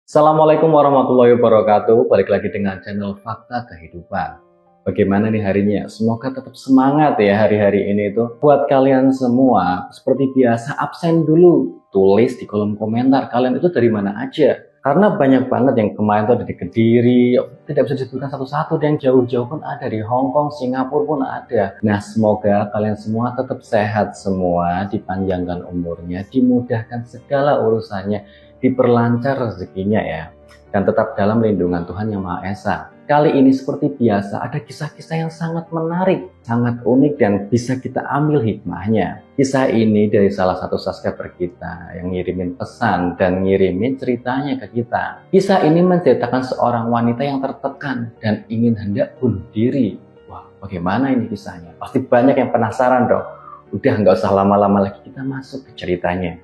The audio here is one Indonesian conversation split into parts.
Assalamualaikum warahmatullahi wabarakatuh. Balik lagi dengan channel Fakta Kehidupan. Bagaimana nih harinya? Semoga tetap semangat ya hari-hari ini tuh. Buat kalian semua, seperti biasa absen dulu. Tulis di kolom komentar kalian itu dari mana aja. Karena banyak banget yang kemarin tuh ada di Kediri, tidak bisa disebutkan satu-satu, dan jauh-jauh pun ada, di Hong Kong, Singapura pun ada. Nah, semoga kalian semua tetap sehat semua, dipanjangkan umurnya, dimudahkan segala urusannya, diperlancar rezekinya ya, dan tetap dalam lindungan Tuhan Yang Maha Esa. Kali ini seperti biasa ada kisah-kisah yang sangat menarik, sangat unik, dan bisa kita ambil hikmahnya. Kisah ini dari salah satu subscriber kita yang ngirimin pesan dan ngirimin ceritanya ke kita. Kisah ini menceritakan seorang wanita yang tertekan dan ingin hendak bunuh diri. Wah, bagaimana ini kisahnya? Pasti banyak yang penasaran dong. Udah nggak usah lama-lama lagi, kita masuk ke ceritanya.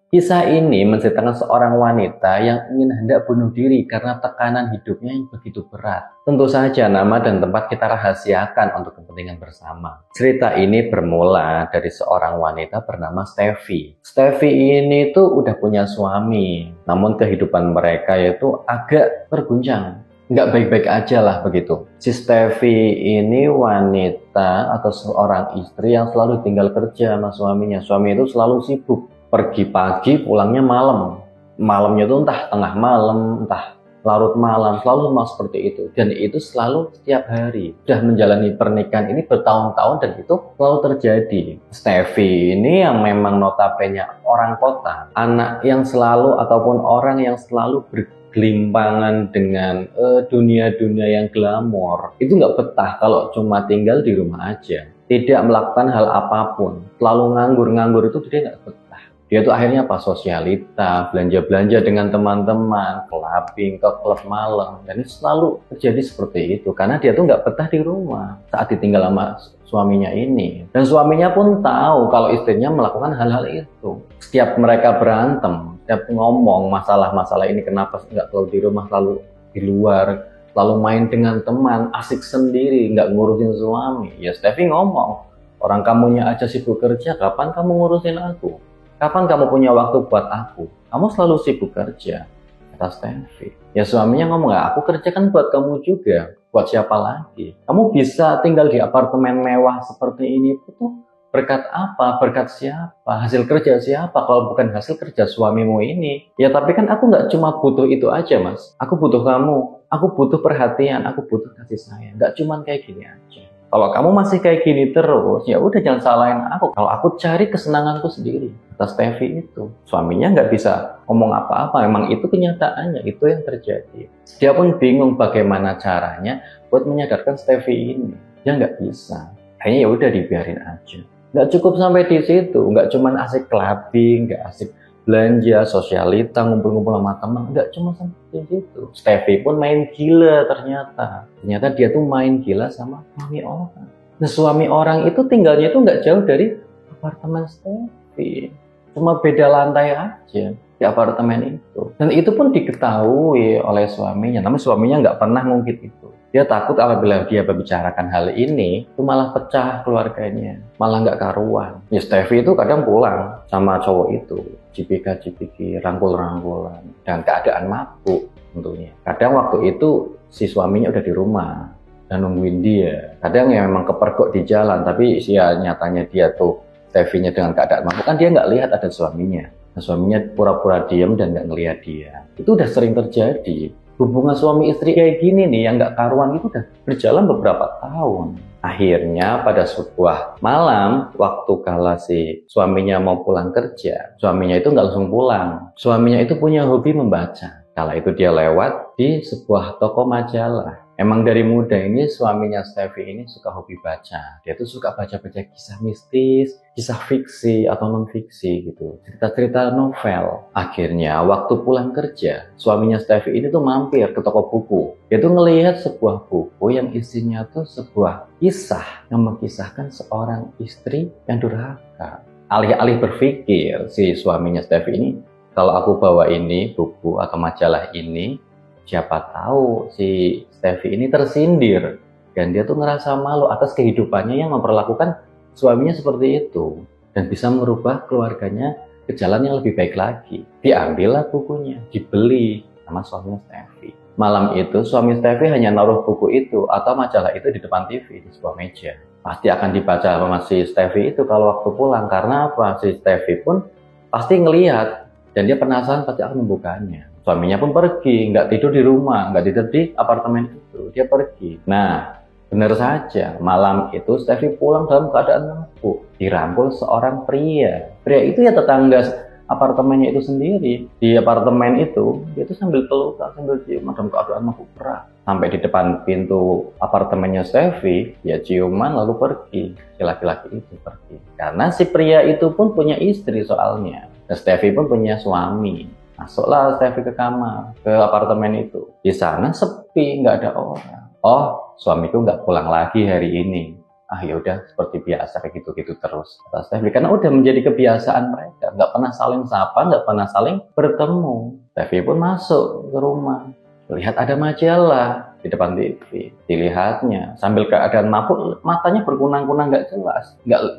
Kisah ini menceritakan seorang wanita yang ingin hendak bunuh diri karena tekanan hidupnya yang begitu berat. Tentu saja nama dan tempat kita rahasiakan untuk kepentingan bersama. Cerita ini bermula dari seorang wanita bernama Steffi. Steffi ini tuh udah punya suami, namun kehidupan mereka itu agak berguncang. Nggak baik-baik aja lah begitu. Si Steffi ini wanita atau seorang istri yang selalu tinggal kerja sama suaminya. Suami itu selalu sibuk. Pergi pagi, pulangnya malam. Malamnya itu entah tengah malam, entah larut malam, selalu mau seperti itu. Dan itu selalu setiap hari. Sudah menjalani pernikahan ini bertahun-tahun dan itu selalu terjadi. Steffi ini yang memang notabene orang kota, anak yang selalu ataupun orang yang selalu bergelimpangan dengan dunia-dunia yang glamor. Itu nggak betah kalau cuma tinggal di rumah aja. Tidak melakukan hal apapun. Selalu nganggur-nganggur itu dia nggak betah. Dia tuh akhirnya apa? Sosialita, belanja-belanja dengan teman-teman, clubbing, ke klub malam. Dan itu selalu terjadi seperti itu. Karena dia tuh nggak betah di rumah saat ditinggal sama suaminya ini. Dan suaminya pun tahu kalau istrinya melakukan hal-hal itu. Setiap mereka berantem, setiap ngomong masalah-masalah ini, kenapa nggak selalu di rumah, selalu di luar, lalu main dengan teman, asik sendiri, nggak ngurusin suami. Ya Steffi ngomong, orang kamunya aja sibuk kerja, kapan kamu ngurusin aku? Kapan kamu punya waktu buat aku? Kamu selalu sibuk kerja, kata Steffi. Ya suaminya ngomong, aku kerja kan buat kamu juga, buat siapa lagi? Kamu bisa tinggal di apartemen mewah seperti ini itu berkat apa? Berkat siapa? Hasil kerja siapa? Kalau bukan hasil kerja suamimu ini. Ya tapi kan aku nggak cuma butuh itu aja mas. Aku butuh kamu, aku butuh perhatian, aku butuh kasih sayang. Nggak cuma kayak gini aja. Kalau kamu masih kayak gini terus, ya udah jangan salahin aku. Kalau aku cari kesenanganku sendiri. Kata Steffi itu. Suaminya nggak bisa ngomong apa-apa. Memang itu kenyataannya, itu yang terjadi. Dia pun bingung bagaimana caranya buat menyadarkan Steffi ini. Dia nggak bisa. Kayaknya ya udah dibiarin aja. Nggak cukup sampai di situ. Nggak cuma asik clubbing, nggak asik belanja, sosialita, ngumpul-ngumpul sama teman, nggak cuma sampai situ. Steffi pun main gila ternyata. Ternyata dia tuh main gila sama suami orang. Nah suami orang itu tinggalnya tuh nggak jauh dari apartemen Steffi. Cuma beda lantai aja di apartemen itu. Dan itu pun diketahui oleh suaminya. Namun suaminya nggak pernah ngungkit itu. Dia takut apabila dia membicarakan hal ini, itu malah pecah keluarganya, malah nggak karuan. Ya Steffi itu kadang pulang sama cowok itu, cipika-cipiki, rangkul-rangkulan, dan keadaan mabuk tentunya. Kadang waktu itu si suaminya udah di rumah dan nungguin dia. Kadang ya memang kepergok di jalan, tapi ya nyatanya dia tuh Steffi-nya dengan keadaan mabuk, kan dia nggak lihat ada suaminya. Nah, suaminya pura-pura diam dan nggak ngelihat dia. Itu udah sering terjadi. Hubungan suami istri kayak gini nih yang nggak karuan itu udah berjalan beberapa tahun. Akhirnya pada sebuah malam waktu kala si suaminya mau pulang kerja, suaminya itu nggak langsung pulang. Suaminya itu punya hobi membaca. Kala itu dia lewat di sebuah toko majalah. Emang dari muda ini suaminya Steffi ini suka hobi baca. Dia tuh suka baca-baca kisah mistis, kisah fiksi atau non-fiksi gitu. Cerita-cerita novel. Akhirnya waktu pulang kerja, suaminya Steffi ini tuh mampir ke toko buku. Dia tuh ngelihat sebuah buku yang isinya tuh sebuah kisah yang mengisahkan seorang istri yang durhaka. Alih-alih berpikir si suaminya Steffi ini, kalau aku bawa ini buku atau majalah ini, siapa tahu si Steffi ini tersindir dan dia tuh ngerasa malu atas kehidupannya yang memperlakukan suaminya seperti itu. dan bisa merubah keluarganya ke jalan yang lebih baik lagi. Diambillah bukunya, dibeli sama suaminya Steffi. Malam itu suami Steffi hanya naruh buku itu atau majalah itu di depan TV di sebuah meja. Pasti akan dibaca sama si Steffi itu kalau waktu pulang. Karena apa? Si Steffi pun pasti ngelihat dan dia penasaran, pasti akan membukanya. Suaminya pun pergi, nggak tidur di rumah, nggak tidur di apartemen itu, dia pergi. Nah, benar saja, malam itu Steffi pulang dalam keadaan mabuk, dirangkul seorang pria. Pria itu ya tetangga apartemennya itu sendiri. Di apartemen itu, dia tuh sambil pelukan, sambil ciuman dalam keadaan mabuk berat. Sampai di depan pintu apartemennya Steffi, dia ciuman lalu pergi. Si laki-laki itu pergi. Karena si pria itu pun punya istri soalnya. Dan Steffi pun punya suami. Masuklah Steffi ke kamar, ke apartemen itu. Di sana sepi, nggak ada orang. Oh, suamiku nggak pulang lagi hari ini. Ah ya udah, seperti biasa kayak gitu-gitu terus. Kata Steffi, karena udah menjadi kebiasaan mereka, nggak pernah saling sapa, nggak pernah saling bertemu. Steffi pun masuk ke rumah, lihat ada majalah di depan TV. Dilihatnya sambil keadaan mabuk, matanya berkunang-kunang nggak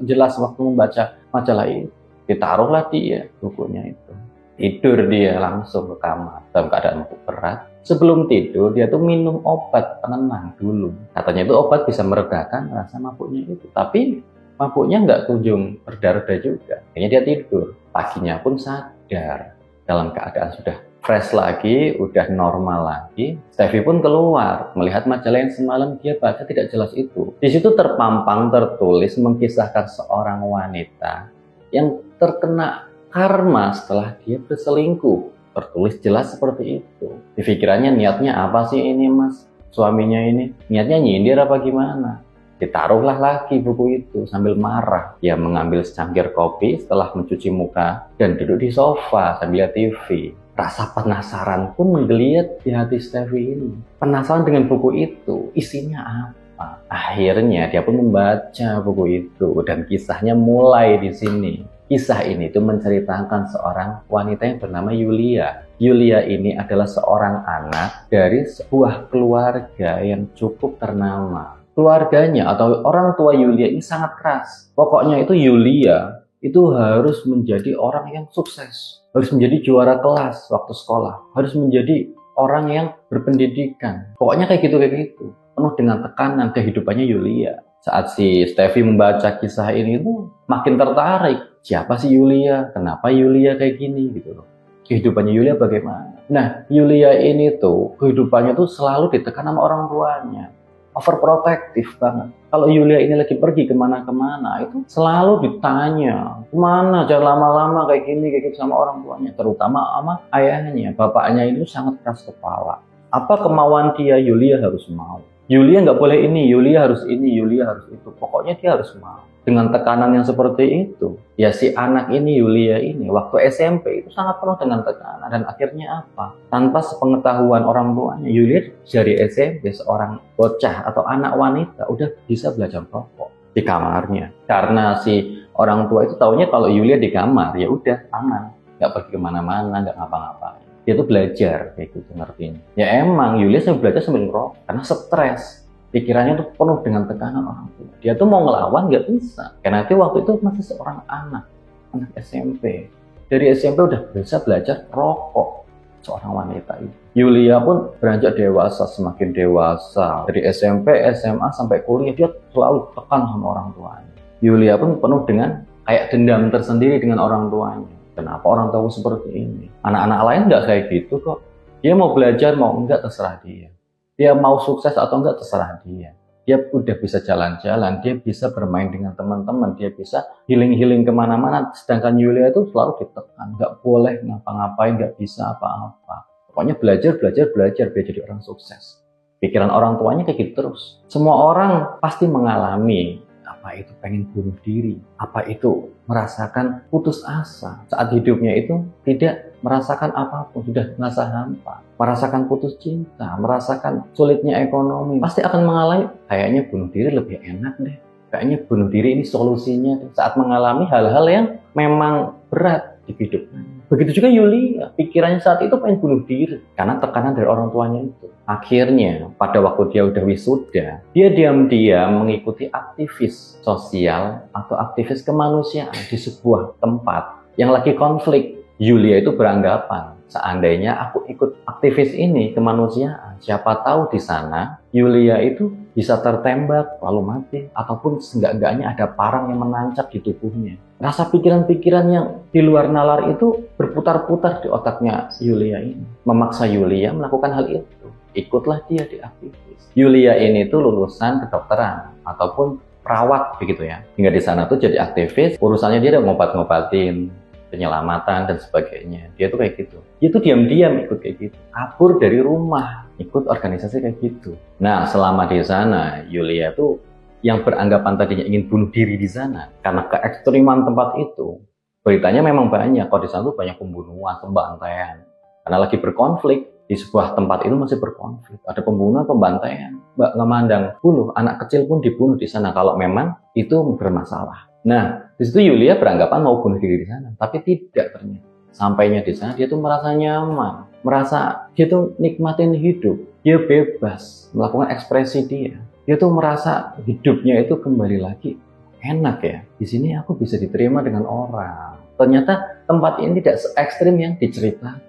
jelas waktu membaca majalah itu. Ditaruhlah dia bukunya itu. Tidur dia langsung ke kamar dalam keadaan mabuk berat. Sebelum tidur dia tuh minum obat penenang dulu. Katanya itu obat bisa meredakan rasa mabuknya itu. Tapi mabuknya nggak kunjung reda-reda juga. Akhirnya dia tidur. Paginya pun sadar dalam keadaan sudah fresh lagi, udah normal lagi. Steffi pun keluar melihat majalah yang semalam dia baca tidak jelas itu. Di situ terpampang tertulis mengkisahkan seorang wanita yang terkena karma setelah dia berselingkuh. Tertulis jelas seperti itu. Di pikirannya niatnya apa sih ini mas? Suaminya ini niatnya nyindir apa gimana? Ditaruhlah lagi buku itu sambil marah. Dia mengambil secangkir kopi setelah mencuci muka dan duduk di sofa sambil lihat TV. Rasa penasaran pun menggeliat di hati Steffi ini. Penasaran dengan buku itu, isinya apa? Akhirnya dia pun membaca buku itu dan kisahnya mulai di sini. Kisah ini tuh menceritakan seorang wanita yang bernama Yulia. Yulia ini adalah seorang anak dari sebuah keluarga yang cukup ternama. Keluarganya atau orang tua Yulia ini sangat keras. Pokoknya itu Yulia itu harus menjadi orang yang sukses. Harus menjadi juara kelas waktu sekolah. Harus menjadi orang yang berpendidikan. Pokoknya kayak gitu. Penuh dengan tekanan kehidupannya Yulia. Saat si Steffi membaca kisah ini tuh makin tertarik. Siapa sih Yulia? Kenapa Yulia kayak gini gitu loh. Kehidupannya Yulia bagaimana? Nah, Yulia ini tuh kehidupannya tuh selalu ditekan sama orang tuanya. Overprotective banget. Kalau Yulia ini lagi pergi kemana-kemana itu selalu ditanya, kemana jangan lama-lama kayak gini sama orang tuanya, terutama sama ayahnya. Bapaknya itu sangat keras kepala. Apa kemauan dia, Yulia harus mau. Yulia nggak boleh ini, Yulia harus ini, Yulia harus itu. Pokoknya dia harus mau. Dengan tekanan yang seperti itu, ya si anak ini, Yulia ini, waktu SMP itu sangat penuh dengan tekanan. Dan akhirnya apa? Tanpa sepengetahuan orang tuanya, Yulia dari SMP seorang bocah atau anak wanita udah bisa belajar merokok di kamarnya. Karena si orang tua itu taunya kalau Yulia di kamar, ya udah aman, nggak pergi kemana-mana, nggak ngapa-ngapain. Dia tuh belajar kayak gitu ngertinya. Ya emang Yulia sambil belajar sambil ngerokok karena stres. Pikirannya tuh penuh dengan tekanan orang tua. Dia tuh mau ngelawan nggak bisa. Karena itu waktu itu masih seorang anak SMP. Dari SMP udah bisa belajar rokok. Seorang wanita itu. Yulia pun beranjak dewasa, semakin dewasa. Dari SMP, SMA sampai kuliah dia selalu tekan sama orang tuanya. Yulia pun penuh dengan kayak dendam tersendiri dengan orang tuanya. Kenapa orang tua seperti ini? Anak-anak lain nggak kayak gitu kok. Dia mau belajar mau enggak terserah dia. Dia mau sukses atau enggak terserah dia. Dia udah bisa jalan-jalan, dia bisa bermain dengan teman-teman, dia bisa healing-healing kemana-mana. Sedangkan Yulia itu selalu ditekan, nggak boleh ngapa-ngapain, nggak bisa apa-apa. Pokoknya belajar biar jadi orang sukses. Pikiran orang tuanya kayak gitu terus. Semua orang pasti mengalami apa itu pengen bunuh diri, apa itu merasakan putus asa saat hidupnya itu tidak merasakan apapun, sudah merasa hampa, merasakan putus cinta, merasakan sulitnya ekonomi, pasti akan mengalami kayaknya bunuh diri lebih enak deh, kayaknya bunuh diri ini solusinya deh, saat mengalami hal-hal yang memang berat di hidupnya. Begitu juga Yulia, pikirannya saat itu pengen bunuh diri karena tekanan dari orang tuanya itu. Akhirnya pada waktu dia udah wisuda, dia diam-diam mengikuti aktivis sosial atau aktivis kemanusiaan di sebuah tempat yang lagi konflik. Yulia itu beranggapan, seandainya aku ikut aktivis ini kemanusiaan, siapa tahu di sana Yulia itu bisa tertembak lalu mati, ataupun seenggak-enggaknya ada parang yang menancap di tubuhnya. Rasa pikiran-pikiran yang di luar nalar itu berputar-putar di otaknya Yulia ini, memaksa Yulia melakukan hal itu. Ikutlah dia di aktivis. Yulia ini tuh lulusan kedokteran ataupun perawat begitu ya. Hingga di sana tuh jadi aktivis, urusannya dia udah ngobat-ngobatin, penyelamatan dan sebagainya. Dia tuh kayak gitu. Dia tuh diam-diam ikut kayak gitu. Kabur dari rumah, ikut organisasi kayak gitu. Nah, selama di sana, Yulia tuh yang beranggapan tadinya ingin bunuh diri di sana karena keekstriman tempat itu. Beritanya memang banyak. Kalau di sana tuh banyak pembunuhan, pembantaian. Karena lagi berkonflik. Di sebuah tempat itu masih berkonflik. Ada pembunuhan, pembantaian. Mbak ngemandang bunuh. Anak kecil pun dibunuh di sana kalau memang itu bermasalah. Nah, di situ Yulia beranggapan mau bunuh diri di sana, tapi tidak ternyata. Sampainya di sana dia tuh merasa nyaman, merasa dia tuh nikmatin hidup, dia bebas melakukan ekspresi dia. Dia tuh merasa hidupnya itu kembali lagi enak ya. Di sini aku bisa diterima dengan orang. Ternyata tempat ini tidak se-ekstrim yang diceritakan.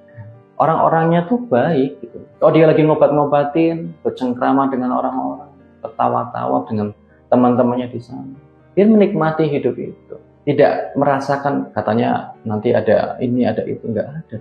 Orang-orangnya tuh baik gitu. Kalau dia lagi ngobat-ngobatin, bercengkrama dengan orang-orang, ketawa-tawa dengan teman-temannya di sana. Dia menikmati hidup itu. Tidak merasakan katanya nanti ada ini, ada itu. Enggak ada.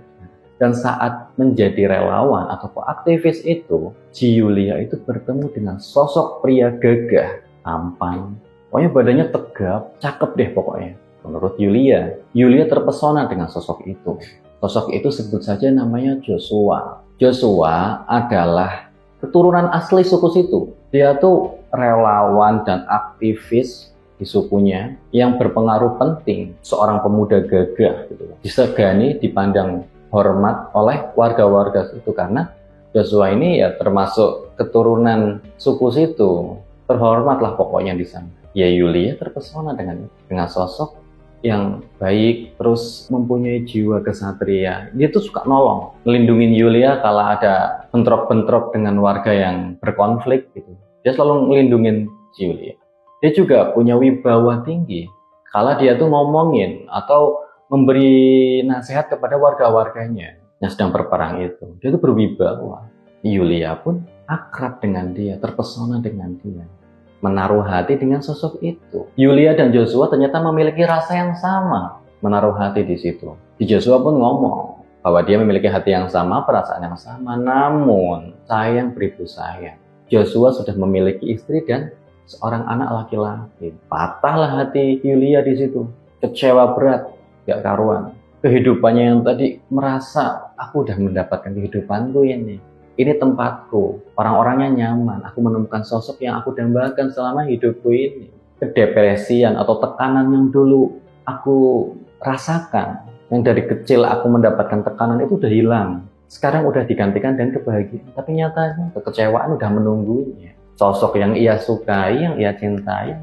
Dan saat menjadi relawan atau aktivis itu, si Yulia itu bertemu dengan sosok pria gagah, tampan. Pokoknya badannya tegap, cakep deh pokoknya. Menurut Yulia, Yulia terpesona dengan sosok itu. Sosok itu sebut saja namanya Joshua. Joshua adalah keturunan asli suku situ. Dia tuh relawan dan aktivis di sukunya yang berpengaruh penting, seorang pemuda gagah gitu. Disegani, dipandang hormat oleh warga-warga situ karena Joshua ini ya termasuk keturunan suku situ, terhormatlah pokoknya di sana. Ya Yulia terpesona dengan sosok yang baik, terus mempunyai jiwa kesatria. Dia tuh suka nolong, melindungi Yulia kalau ada bentrok-bentrok dengan warga yang berkonflik gitu. Dia selalu melindungi Yulia. Dia juga punya wibawa tinggi. Kalau dia tuh ngomongin atau memberi nasihat kepada warga-warganya yang sedang berperang itu, dia tuh berwibawa. Yulia pun akrab dengan dia, terpesona dengan dia, menaruh hati dengan sosok itu. Yulia dan Joshua ternyata memiliki rasa yang sama, menaruh hati di situ. Di Joshua pun ngomong bahwa dia memiliki hati yang sama, perasaan yang sama, namun sayang beribu sayang. Joshua sudah memiliki istri dan seorang anak laki-laki. Patahlah hati Yulia di situ. Kecewa berat, gak karuan. Kehidupannya yang tadi merasa aku udah mendapatkan kehidupanku ini. Ini tempatku, orang-orangnya nyaman. Aku menemukan sosok yang aku dambakan selama hidupku ini. Kedepresian atau tekanan yang dulu aku rasakan, yang dari kecil aku mendapatkan tekanan itu udah hilang. Sekarang udah digantikan dengan kebahagiaan. Tapi nyatanya kekecewaan udah menunggunya. Sosok yang ia sukai, yang ia cintai,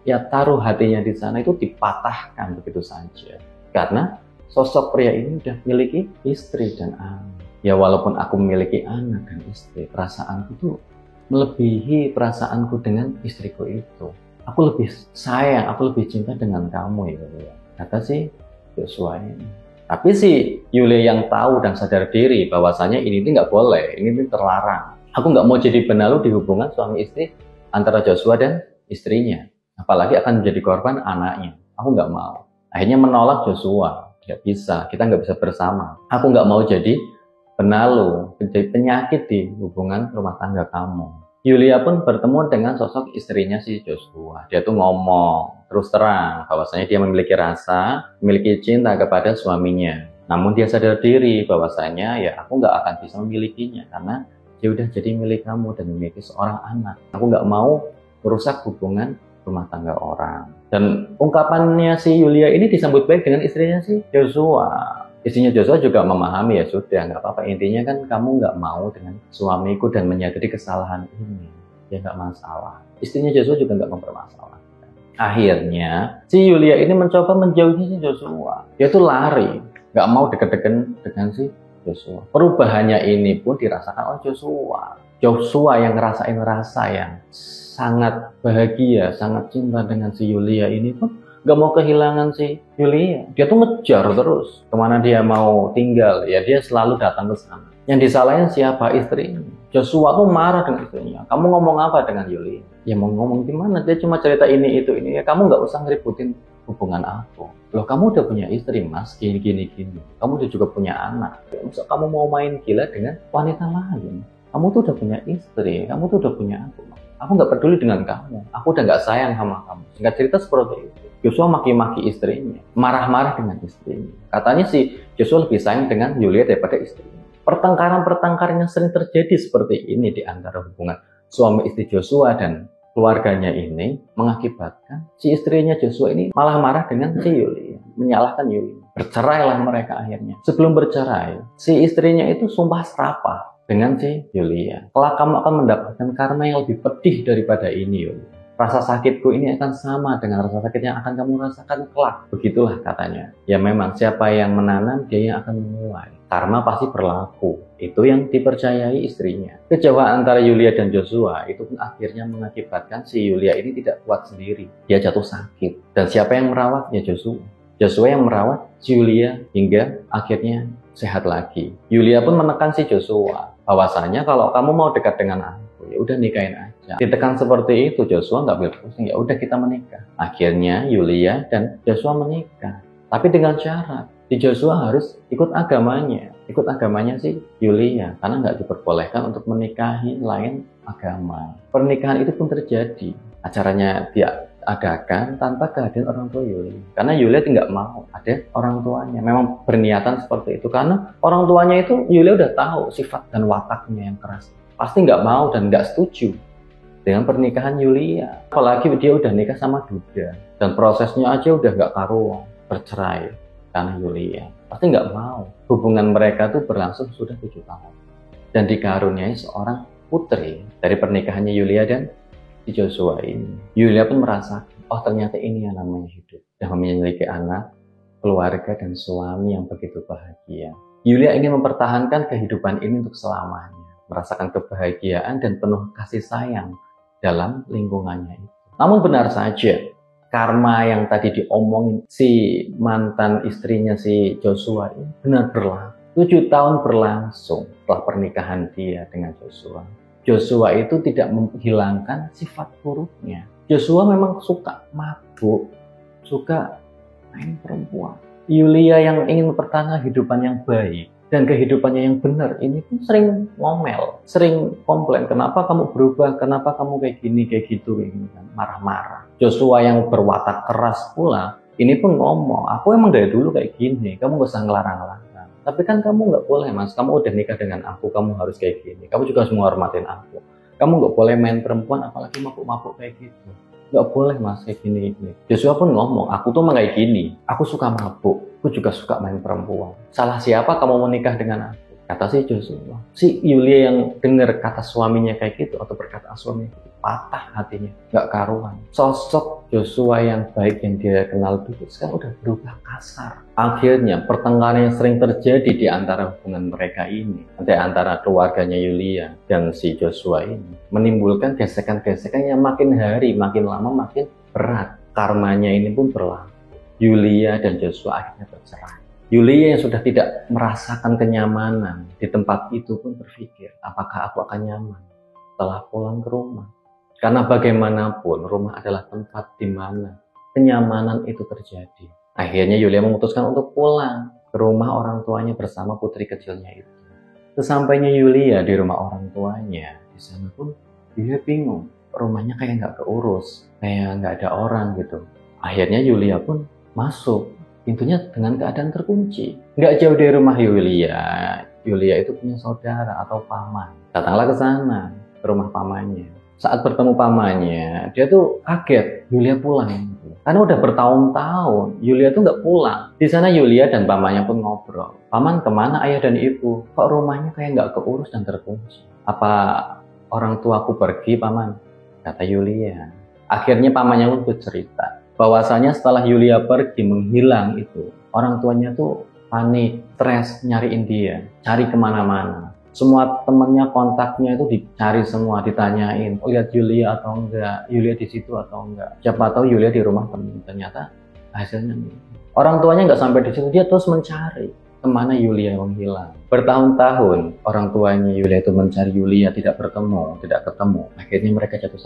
ia taruh hatinya di sana itu dipatahkan begitu saja. Karena sosok pria ini udah memiliki istri dan anak. Ya walaupun aku memiliki anak dan istri, perasaanku tuh melebihi perasaanku dengan istriku itu. Aku lebih sayang, aku lebih cinta dengan kamu ya. Kata si Joshua ini. Tapi si Yulia yang tahu dan sadar diri bahwasanya ini tuh nggak boleh, ini tuh terlarang. Aku nggak mau jadi benalu di hubungan suami istri antara Joshua dan istrinya. Apalagi akan menjadi korban anaknya. Aku nggak mau. Akhirnya menolak Joshua. Nggak bisa, kita nggak bisa bersama. Aku nggak mau jadi benalu, menjadi penyakit di hubungan rumah tangga kamu. Yulia pun bertemu dengan sosok istrinya si Joshua. Dia tuh ngomong terus terang bahwasanya dia memiliki rasa, memiliki cinta kepada suaminya. Namun dia sadar diri bahwasanya ya aku nggak akan bisa memilikinya karena dia udah jadi milik kamu dan memiliki seorang anak. Aku nggak mau merusak hubungan rumah tangga orang. Dan ungkapannya si Yulia ini disambut baik dengan istrinya si Joshua. Istrinya Joshua juga memahami, ya sudah nggak apa-apa. Intinya kan kamu nggak mau dengan suamiku dan menyadari kesalahan ini, ya nggak masalah. Istrinya Joshua juga nggak mempermasalahkan. Akhirnya si Yulia ini mencoba menjauhi si Joshua. Dia tuh lari nggak mau deket-deket dengan si Joshua. Perubahannya ini pun dirasakan oleh Joshua. Joshua yang ngerasain rasa yang sangat bahagia, sangat cinta dengan si Yulia ini pun nggak mau kehilangan si Yulia. Dia tuh ngejar terus kemana dia mau tinggal, ya dia selalu datang ke sana. Yang disalahin siapa? Istrinya. Joshua tuh marah dengan istrinya. Kamu ngomong apa dengan Yulia? Ya mau ngomong gimana? Dia cuma cerita ini itu ini. Ya kamu nggak usah ngeributin hubungan aku. Loh kamu udah punya istri mas, gini. Kamu udah juga punya anak. Masa kamu mau main gila dengan wanita lain? Kamu tuh udah punya istri, kamu tuh udah punya aku. Aku nggak peduli dengan kamu. Aku udah nggak sayang sama kamu. Singkat cerita seperti itu. Joshua maki-maki istrinya, marah-marah dengan istrinya. Katanya si Joshua lebih sayang dengan Yulia daripada istrinya. Pertengkaran yang sering terjadi seperti ini di antara hubungan suami istri Joshua dan keluarganya ini mengakibatkan si istrinya Joshua ini malah marah dengan si Yulia, menyalahkan Yulia. Bercerailah mereka akhirnya. Sebelum bercerai, si istrinya itu sumpah serapah dengan si Yulia. Kelak kamu akan mendapatkan karma yang lebih pedih daripada ini, Yulia. Rasa sakitku ini akan sama dengan rasa sakit yang akan kamu rasakan kelak. Begitulah katanya. Ya memang siapa yang menanam, dia yang akan menuai. Karma pasti berlaku. Itu yang dipercayai istrinya. Kejauhan antara Yulia dan Joshua itu pun akhirnya mengakibatkan si Yulia ini tidak kuat sendiri. Dia jatuh sakit. Dan siapa yang merawat? Ya Joshua. Joshua yang merawat si Yulia hingga akhirnya sehat lagi. Yulia pun menekan si Joshua. Bahwasanya kalau kamu mau dekat dengan aku, ya udah nikahin aja. Ditekan seperti itu, Joshua nggak ambil pusing. Ya udah kita menikah. Akhirnya Yulia dan Joshua menikah. Tapi dengan syarat, si Joshua harus ikut agamanya si Yulia, karena nggak diperbolehkan untuk menikahi lain agama. Pernikahan itu pun terjadi. Acaranya dia adakan tanpa kehadiran orang tua Yulia, karena Yulia tidak mau ada orang tuanya. Memang berniatan seperti itu karena orang tuanya itu Yulia udah tahu sifat dan wataknya yang keras, pasti nggak mau dan nggak setuju dengan pernikahan Yulia. Apalagi dia udah nikah sama Duda dan prosesnya aja udah nggak karuan, bercerai karena Yulia. Pasti nggak mau. Hubungan mereka tuh berlangsung sudah 7 tahun dan dikaruniai seorang putri dari pernikahannya Yulia dan si Joshua ini. Yulia pun merasa, oh ternyata ini yang namanya hidup. Dan memiliki anak, keluarga, dan suami yang begitu bahagia. Yulia ingin mempertahankan kehidupan ini untuk selamanya. Merasakan kebahagiaan dan penuh kasih sayang dalam lingkungannya itu. Namun benar saja, karma yang tadi diomongin si mantan istrinya si Joshua ini benar berlaku. 7 tahun berlangsung setelah pernikahan dia dengan Joshua. Joshua itu tidak menghilangkan sifat buruknya. Joshua memang suka mabuk, suka main perempuan. Yulia yang ingin mempertahankan kehidupan yang baik dan kehidupannya yang benar ini pun sering ngomel, sering komplain. Kenapa kamu berubah? Kenapa kamu kayak gini, kayak gitu, kayak gini kan? Marah-marah. Joshua yang berwatak keras pula, ini pun ngomong, aku emang dari dulu kayak gini, kamu gak usah ngelarang-larang. Tapi kan kamu nggak boleh mas, kamu udah nikah dengan aku, kamu harus kayak gini. Kamu juga harus menghormatin aku. Kamu nggak boleh main perempuan, apalagi mabuk-mabuk kayak gitu. Nggak boleh mas kayak gini. Joshua pun ngomong, aku tuh kayak gini. Aku suka mabuk, aku juga suka main perempuan. Salah siapa kamu mau nikah dengan aku? Kata si Joshua. Si Yulia yang dengar kata suaminya kayak gitu atau berkata suaminya gitu, patah hatinya, nggak karuan. Sosok Joshua yang baik yang dia kenal dulu sekarang udah berubah kasar. Akhirnya pertengkaran yang sering terjadi di antara hubungan mereka ini, di antara keluarganya Yulia dan si Joshua ini, menimbulkan gesekan-gesekan yang makin hari makin lama makin berat. Karmanya ini pun berlaku. Yulia dan Joshua akhirnya bercerai. Yulia yang sudah tidak merasakan kenyamanan di tempat itu pun berpikir, apakah aku akan nyaman setelah pulang ke rumah? Karena bagaimanapun rumah adalah tempat di mana kenyamanan itu terjadi. Akhirnya Yulia memutuskan untuk pulang ke rumah orang tuanya bersama putri kecilnya itu. Sesampainya Yulia di rumah orang tuanya, di sana pun dia bingung, rumahnya kayak nggak keurus, kayak nggak ada orang gitu. Akhirnya Yulia pun masuk. Pintunya dengan keadaan terkunci. Nggak jauh dari rumah Yulia. Yulia itu punya saudara atau paman. Datanglah ke sana, ke rumah pamannya. Saat bertemu pamannya, dia tuh kaget Yulia pulang. Karena udah bertahun-tahun Yulia tuh nggak pulang. Di sana Yulia dan pamannya pun ngobrol. Paman kemana ayah dan ibu? Kok rumahnya kayak nggak keurus dan terkunci? Apa orang tuaku pergi paman? Kata Yulia. Akhirnya pamannya pun bercerita bahwasanya setelah Yulia pergi menghilang itu, orang tuanya tuh panik, stres, nyariin dia, cari kemana-mana. Semua temennya, kontaknya itu dicari semua, ditanyain, lihat Yulia atau enggak, Yulia di situ atau enggak. Siapa tahu Yulia di rumah temen, ternyata hasilnya orang tuanya nggak sampai di situ, dia terus mencari kemana Yulia menghilang. Bertahun-tahun orang tuanya Yulia itu mencari Yulia, tidak ketemu. Akhirnya mereka jatuh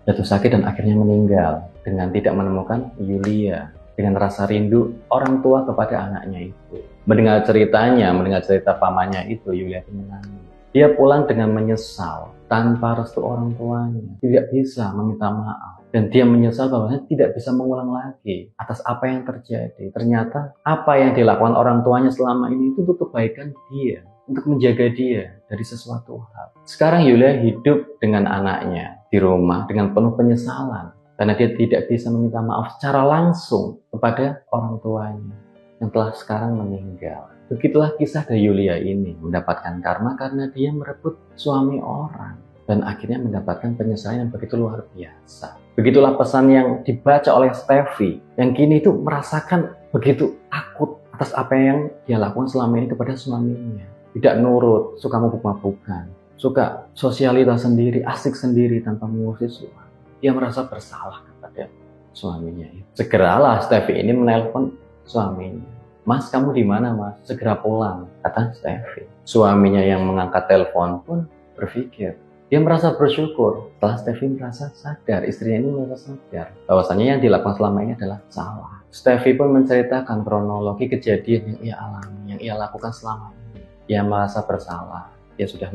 sakit dan akhirnya meninggal dengan tidak menemukan Yulia. Dengan rasa rindu orang tua kepada anaknya itu. Mendengar cerita pamannya itu, Yulia itu menangis. Dia pulang dengan menyesal tanpa restu orang tuanya, tidak bisa meminta maaf. Dan dia menyesal bahwa tidak bisa mengulang lagi atas apa yang terjadi. Ternyata apa yang dilakukan orang tuanya selama ini itu untuk kebaikan dia, untuk menjaga dia dari sesuatu hal. Sekarang Yulia hidup dengan anaknya di rumah dengan penuh penyesalan. Karena dia tidak bisa meminta maaf secara langsung kepada orang tuanya yang telah sekarang meninggal. Begitulah kisah dari Yulia ini, mendapatkan karma karena dia merebut suami orang. Dan akhirnya mendapatkan penyesalan yang begitu luar biasa. Begitulah pesan yang dibaca oleh Steffi, yang kini itu merasakan begitu takut atas apa yang dia lakukan selama ini kepada suaminya. Tidak nurut, suka mabuk-mabukan, suka sosialitas sendiri, asik sendiri tanpa mengurusi suami. Dia merasa bersalah kepada suaminya. Segeralah Steffi ini menelpon suaminya. Mas, kamu di mana, Mas? Segera pulang, kata Steffi. Suaminya yang mengangkat telepon pun berpikir. Dia merasa bersyukur setelah Steffi merasa sadar, istrinya ini merasa sadar bahwasanya yang dilakukan selama ini adalah salah. Steffi pun menceritakan kronologi kejadian yang ia alami, yang ia lakukan selama ini. Ia merasa bersalah. Dia sudah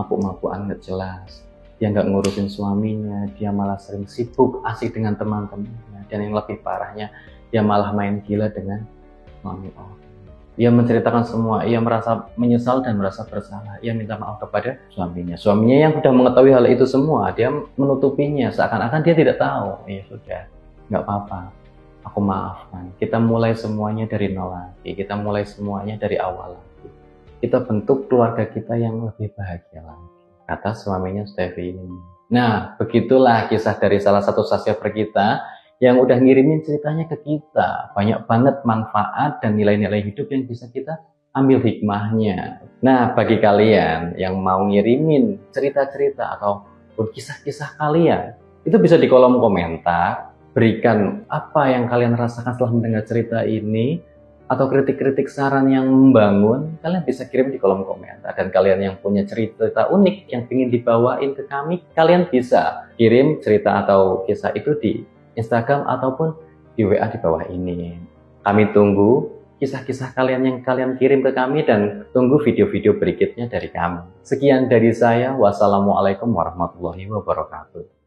mabuk-mabukan nggak jelas. Dia nggak ngurusin suaminya, dia malah sering sibuk asik dengan teman-temannya, dan yang lebih parahnya, dia malah main gila dengan suami orang. Dia menceritakan semua, ia merasa menyesal dan merasa bersalah. Ia minta maaf kepada suaminya. Suaminya yang sudah mengetahui hal itu semua, dia menutupinya, seakan-akan dia tidak tahu. Ya sudah, nggak apa-apa, aku maafkan. Kita mulai semuanya dari nol lagi, kita mulai semuanya dari awal lagi. Kita bentuk keluarga kita yang lebih bahagia lagi, kata suaminya Steffi ini. Nah, begitulah kisah dari salah satu subscriber kita yang udah ngirimin ceritanya ke kita. Banyak banget manfaat dan nilai-nilai hidup yang bisa kita ambil hikmahnya. Nah, bagi kalian yang mau ngirimin cerita-cerita atau kisah-kisah kalian, itu bisa di kolom komentar. Berikan apa yang kalian rasakan setelah mendengar cerita ini, atau kritik-kritik saran yang membangun, kalian bisa kirim di kolom komentar. Dan kalian yang punya cerita unik yang ingin dibawain ke kami, kalian bisa kirim cerita atau kisah itu di Instagram ataupun di WA di bawah ini. Kami tunggu kisah-kisah kalian yang kalian kirim ke kami dan tunggu video-video berikutnya dari kami. Sekian dari saya. Wassalamualaikum warahmatullahi wabarakatuh.